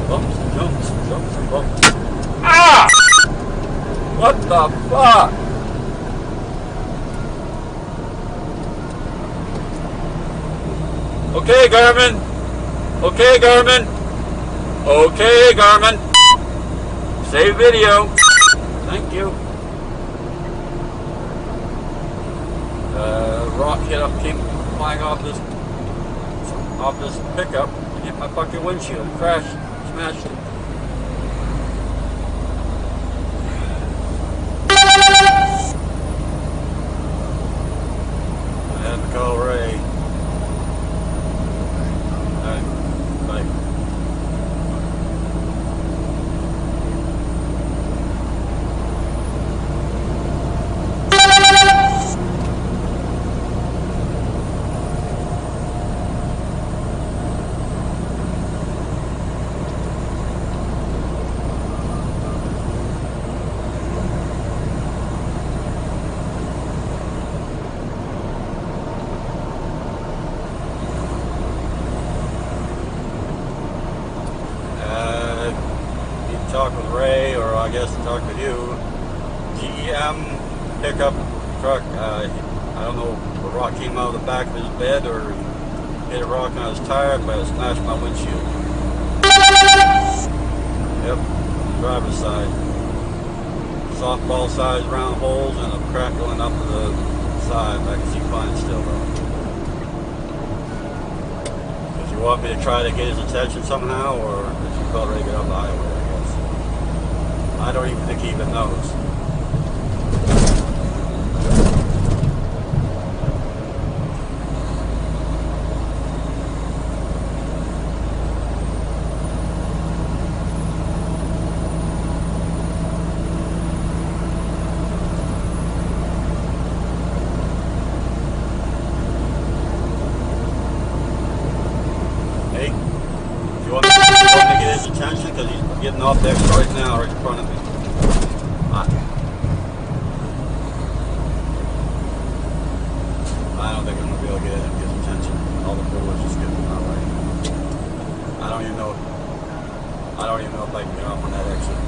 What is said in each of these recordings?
Bumps and jumps and bumps. Ah! What the fuck? Okay, Garmin. Okay, Garmin. Okay, Garmin. Save video. Thank you. Rock came flying off this pickup and hit my fucking windshield. Crashed, smashed it. I had to call Ray. Bye. Talk with Ray, or I guess talk with you. GM pickup truck. I don't know, the rock came out of the back of his bed or he hit a rock on his tire, but it smashed my windshield. Yep, driver's side. Softball size round holes and a crack going up to the side. I can see fine still though. If you want me to try to get his attention somehow, or if you felt ready to get off the highway. I don't even think he even knows. Hey, do you want me to get his attention? Because he's getting off there right now, right in front of me. I don't think I'm going to be able to get his attention. All the bullets just getting my way. I don't even know if I can get off on that exit.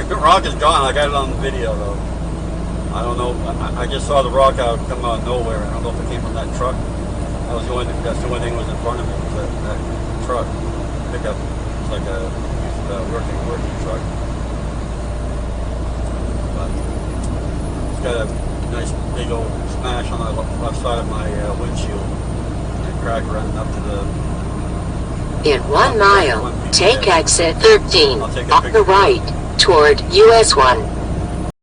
The rock is gone. I got it on the video though. I don't know. I just saw the rock come out of nowhere. I don't know if it came from that truck. That's the only thing that was in front of me, was that truck pickup. It's like a working truck. But it's got a nice big old smash on the left side of my windshield. And a crack running up to the... In 1 mile, take exit 13 off the right toward US 1.